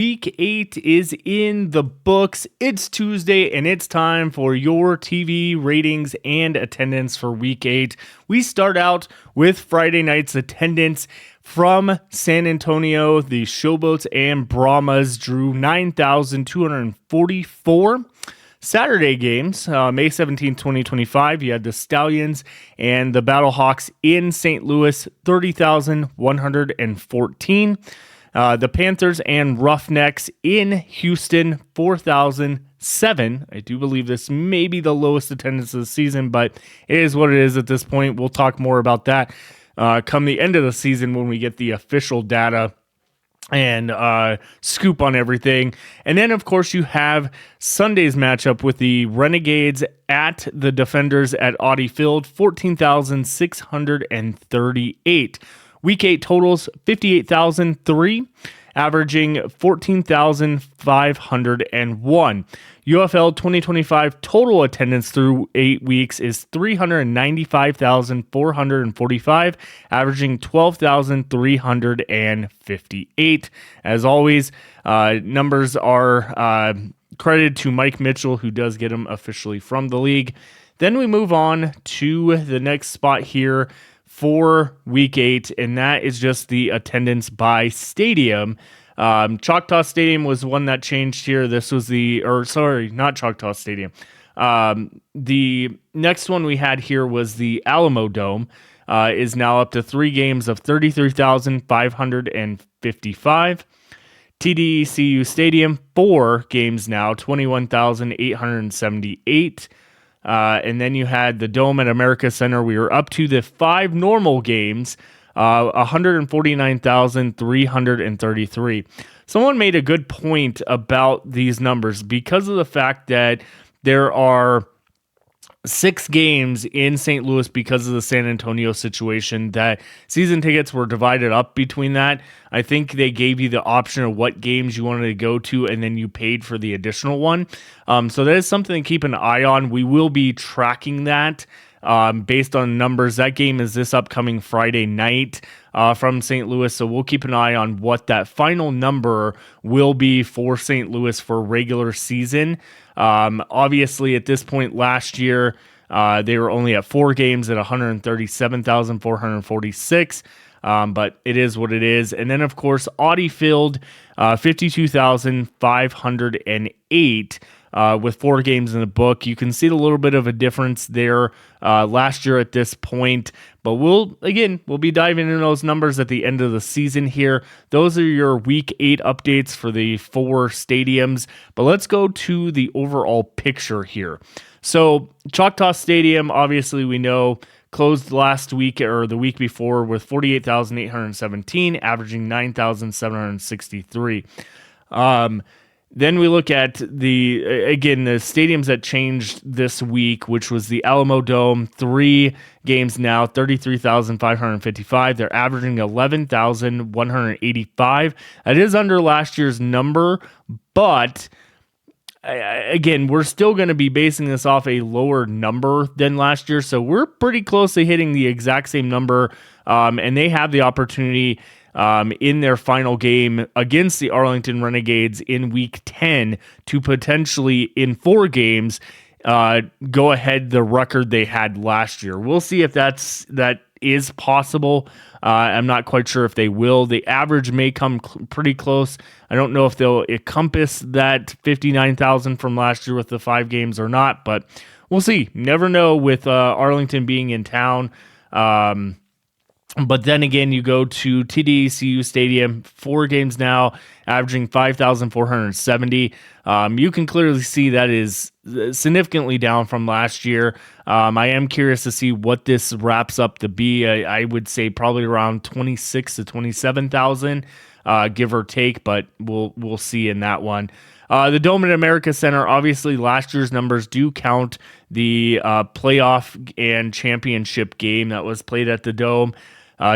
Week 8 is in the books. It's Tuesday, and it's time for your TV ratings and attendance for Week 8. We start out with Friday night's attendance from San Antonio. The Showboats and Brahmas drew 9,244. Saturday games, May 17, 2025, you had the Stallions and the Battlehawks in St. Louis, 30,114. The Panthers and Roughnecks in Houston, 4,007. I do believe this may be the lowest attendance of the season, but it is what it is at this point. We'll talk more about that come the end of the season when we get the official data and scoop on everything. And then, of course, you have Sunday's matchup with the Renegades at the Defenders at Audi Field, 14,638. Week 8 totals, 58,003, averaging 14,501. UFL 2025 total attendance through 8 weeks is 395,445, averaging 12,358. As always, numbers are credited to Mike Mitchell, who does get them officially from the league. Then we move on to the next spot here for Week 8, and that is just the attendance by stadium. Choctaw Stadium was one that changed here. This was not Choctaw Stadium. The next one we had here was the Alamo Dome, is now up to 3 games of 33,555. TDECU Stadium, 4 games now, 21,878. And then you had the Dome at America Center. We were up to the 5 normal games, 149,333. Someone made a good point about these numbers because of the fact that there are 6 games in St. Louis because of the San Antonio situation, that season tickets were divided up between that. I think they gave you the option of what games you wanted to go to, and then you paid for the additional one. So that is something to keep an eye on. We will be tracking that based on numbers. That game is this upcoming Friday night from St. Louis, so we'll keep an eye on what that final number will be for St. Louis for regular season. Obviously, at this point last year, they were only at 4 games at 137,446. But it is what it is. And then, of course, Audi Field, 52,508 with 4 games in the book. You can see a little bit of a difference there last year at this point. But we'll be diving into those numbers at the end of the season here. Those are your Week 8 updates for the 4 stadiums. But let's go to the overall picture here. So Choctaw Stadium, obviously we know, closed last week or the week before with 48,817, averaging 9,763. Then we look at the stadiums that changed this week, which was the Alamo Dome, 3 games now, 33,555. They're averaging 11,185. That is under last year's number, but again, we're still going to be basing this off a lower number than last year, so we're pretty close to hitting the exact same number, and they have the opportunity in their final game against the Arlington Renegades in Week 10 to potentially, in 4 games, go ahead the record they had last year. We'll see if that is possible. I'm not quite sure if they will. The average may come pretty close. I don't know if they'll encompass that 59,000 from last year with the 5 games or not, but we'll see. Never know with Arlington being in town. But then again, you go to TDECU Stadium, 4 games now, averaging 5,470. You can clearly see that is significantly down from last year. I am curious to see what this wraps up to be. I would say probably around 26 to 27,000, give or take, but we'll see in that one. The Dome at America Center, obviously last year's numbers do count the playoff and championship game that was played at the Dome.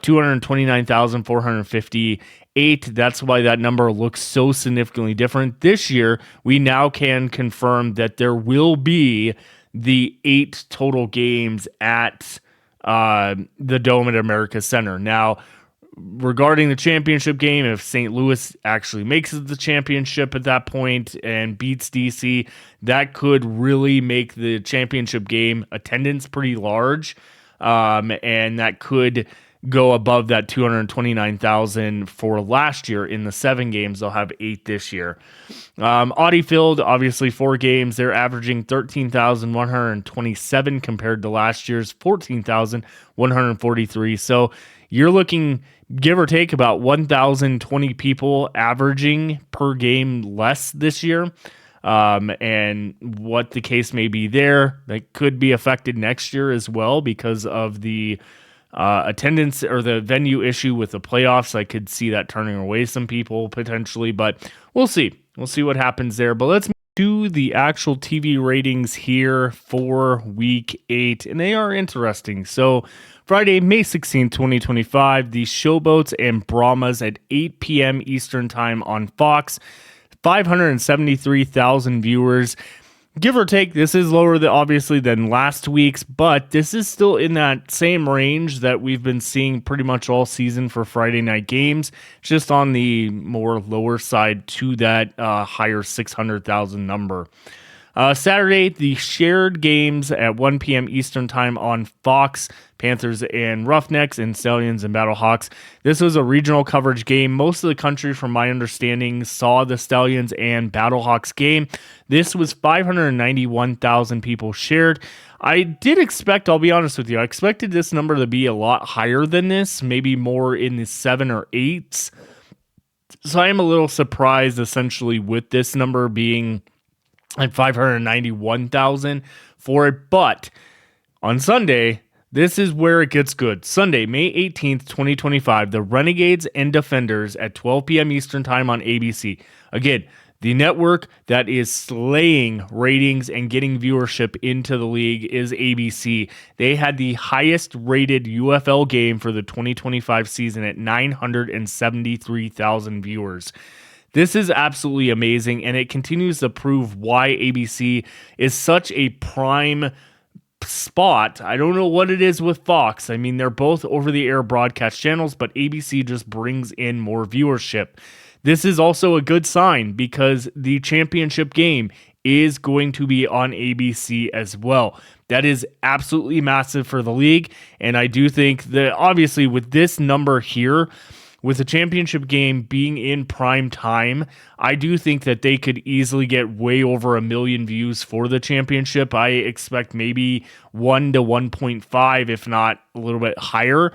229,458. That's why that number looks so significantly different. This year, we now can confirm that there will be the 8 total games at the Dome at America Center. Now, regarding the championship game, if St. Louis actually makes it the championship at that point and beats DC, that could really make the championship game attendance pretty large. And that could go above that 229,000 for last year in the 7 games. They'll have 8 this year. Audi Field, obviously 4 games. They're averaging 13,127 compared to last year's 14,143. So you're looking, give or take, about 1,020 people averaging per game less this year. And what the case may be there, that could be affected next year as well because of the attendance or the venue issue with the playoffs. I could see that turning away some people potentially, but we'll see. We'll see what happens there. But let's move to the actual TV ratings here for week 8, and they are interesting. So Friday, May 16th, 2025, the Showboats and Brahmas at 8 p.m. Eastern Time on Fox. 573,000 viewers. Give or take, this is lower obviously than last week's, but this is still in that same range that we've been seeing pretty much all season for Friday night games, just on the more lower side to that higher 600,000 number. Saturday, the shared games at 1 p.m. Eastern Time on Fox, Panthers and Roughnecks and Stallions and Battlehawks. This was a regional coverage game. Most of the country, from my understanding, saw the Stallions and Battlehawks game. This was 591,000 people shared. I did expect, I'll be honest with you, I expected this number to be a lot higher than this, maybe more in the 7 or 8s. So I am a little surprised essentially with this number being at 591,000 for it. But on Sunday, this is where it gets good. Sunday, May 18th, 2025, the Renegades and Defenders at 12 p.m. Eastern Time on ABC. Again, the network that is slaying ratings and getting viewership into the league is ABC. They had the highest rated UFL game for the 2025 season at 973,000 viewers. This is absolutely amazing, and it continues to prove why ABC is such a prime spot. I don't know what it is with Fox. I mean, they're both over-the-air broadcast channels, but ABC just brings in more viewership. This is also a good sign because the championship game is going to be on ABC as well. That is absolutely massive for the league, and I do think that obviously with this number here, with the championship game being in prime time, I do think that they could easily get way over 1 million views for the championship. I expect maybe 1 to 1.5, if not a little bit higher.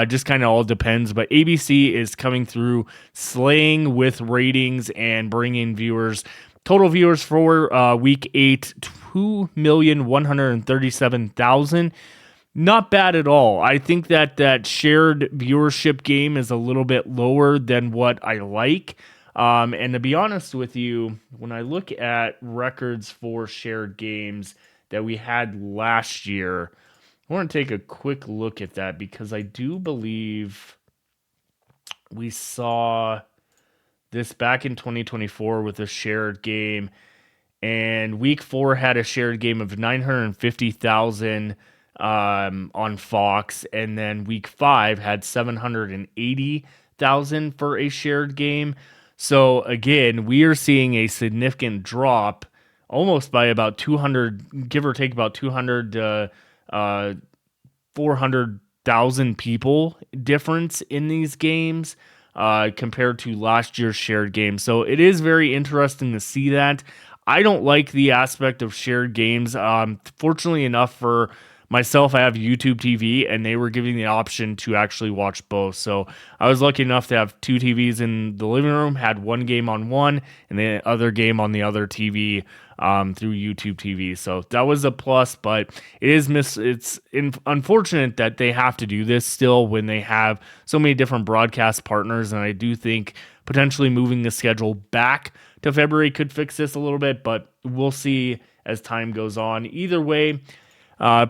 Just kind of all depends. But ABC is coming through, slaying with ratings and bringing viewers. Total viewers for week 8, 2,137,000. Not bad at all. I think that shared viewership game is a little bit lower than what I like. And to be honest with you, when I look at records for shared games that we had last year, I want to take a quick look at that because I do believe we saw this back in 2024 with a shared game. And week 4 had a shared game of 950,000 on Fox, and then week 5 had 780,000 for a shared game. So again, we are seeing a significant drop, almost by about 200, give or take about 200 to 400,000 people difference in these games compared to last year's shared game. So it is very interesting to see that. I don't like the aspect of shared games. Fortunately enough for myself, I have YouTube TV, and they were giving the option to actually watch both. So I was lucky enough to have 2 TVs in the living room, had one game on one, and the other game on the other TV through YouTube TV. So that was a plus, but it's unfortunate that they have to do this still when they have so many different broadcast partners. And I do think potentially moving the schedule back to February could fix this a little bit, but we'll see as time goes on. Either way,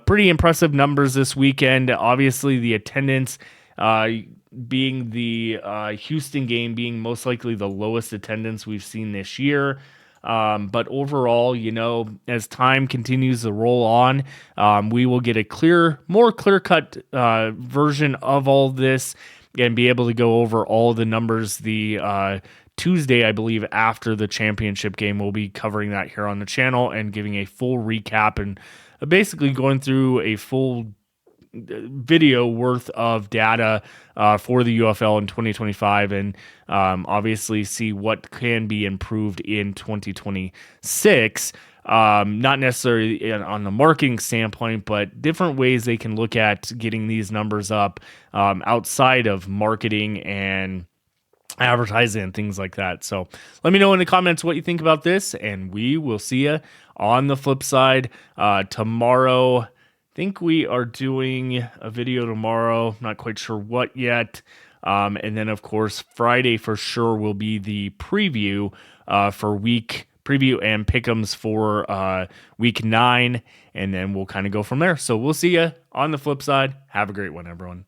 pretty impressive numbers this weekend. Obviously, the attendance being the Houston game being most likely the lowest attendance we've seen this year. But overall, as time continues to roll on, we will get a more clear-cut version of all this. and be able to go over all the numbers the Tuesday, I believe, after the championship game. We'll be covering that here on the channel and giving a full recap and basically going through a full video worth of data for the UFL in 2025, and obviously see what can be improved in 2026. Not necessarily on the marketing standpoint, but different ways they can look at getting these numbers up outside of marketing and advertising and things like that. So let me know in the comments what you think about this, and we will see you on the flip side tomorrow. I think we are doing a video tomorrow, not quite sure what yet. And then of course Friday for sure will be the preview for week preview and pick'ems for week 9, and then we'll kind of go from there. So we'll see you on the flip side. Have a great one, everyone.